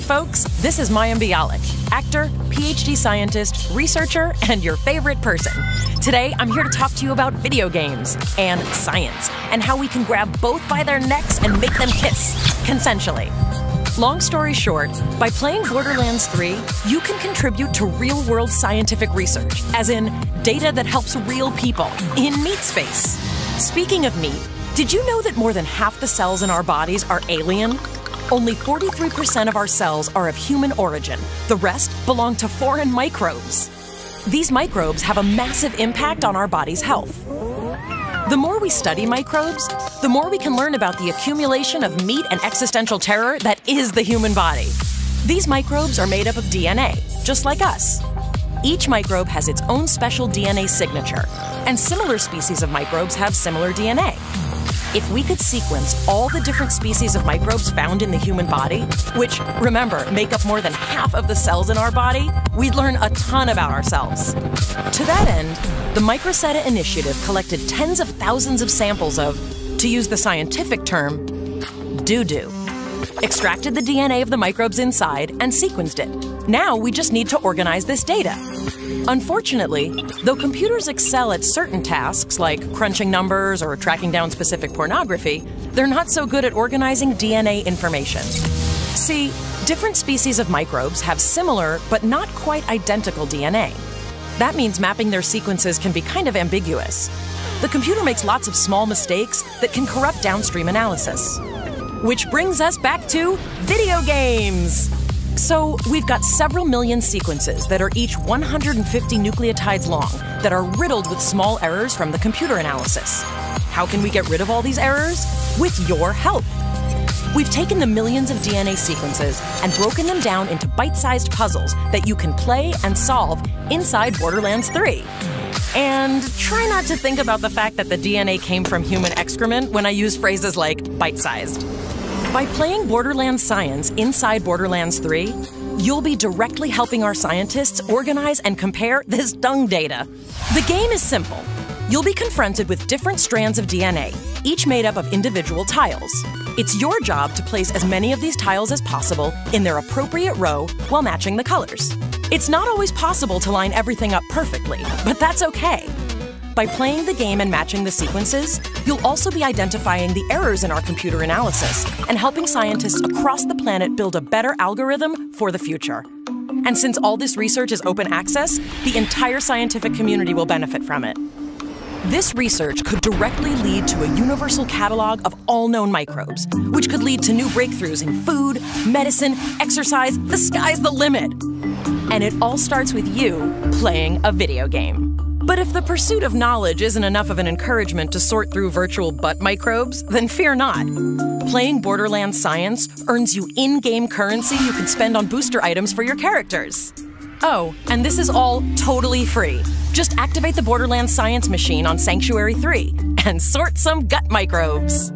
Hey folks, this is Mayim Bialik, actor, PhD scientist, researcher, and your favorite person. Today, I'm here to talk to you about video games and science, and how we can grab both by their necks and make them kiss, consensually. Long story short, by playing Borderlands 3, you can contribute to real-world scientific research, as in data that helps real people in meat space. Speaking of meat, did you know that more than half the cells in our bodies are alien? Only 43% of our cells are of human origin. The rest belong to foreign microbes. These microbes have a massive impact on our body's health. The more we study microbes, the more we can learn about the accumulation of meat and existential terror that is the human body. These microbes are made up of DNA, just like us. Each microbe has its own special DNA signature, and similar species of microbes have similar DNA. If we could sequence all the different species of microbes found in the human body, which, remember, make up more than half of the cells in our body, we'd learn a ton about ourselves. To that end, the Microsetta Initiative collected tens of thousands of samples of, to use the scientific term, doo-doo. Extracted the DNA of the microbes inside and sequenced it. Now we just need to organize this data. Unfortunately, though computers excel at certain tasks like crunching numbers or tracking down specific pornography, they're not so good at organizing DNA information. See, different species of microbes have similar but not quite identical DNA. That means mapping their sequences can be kind of ambiguous. The computer makes lots of small mistakes that can corrupt downstream analysis. Which brings us back to video games! So, we've got several million sequences that are each 150 nucleotides long that are riddled with small errors from the computer analysis. How can we get rid of all these errors? With your help! We've taken the millions of DNA sequences and broken them down into bite-sized puzzles that you can play and solve inside Borderlands 3. And try not to think about the fact that the DNA came from human excrement when I use phrases like bite-sized. By playing Borderlands Science inside Borderlands 3, you'll be directly helping our scientists organize and compare this dung data. The game is simple. You'll be confronted with different strands of DNA, each made up of individual tiles. It's your job to place as many of these tiles as possible in their appropriate row while matching the colors. It's not always possible to line everything up perfectly, but that's okay. By playing the game and matching the sequences, you'll also be identifying the errors in our computer analysis and helping scientists across the planet build a better algorithm for the future. And since all this research is open access, the entire scientific community will benefit from it. This research could directly lead to a universal catalog of all known microbes, which could lead to new breakthroughs in food, medicine, exercise. The sky's the limit! And it all starts with you playing a video game. But if the pursuit of knowledge isn't enough of an encouragement to sort through virtual butt microbes, then fear not. Playing Borderlands Science earns you in-game currency you can spend on booster items for your characters. Oh, and this is all totally free. Just activate the Borderlands Science machine on Sanctuary 3 and sort some gut microbes.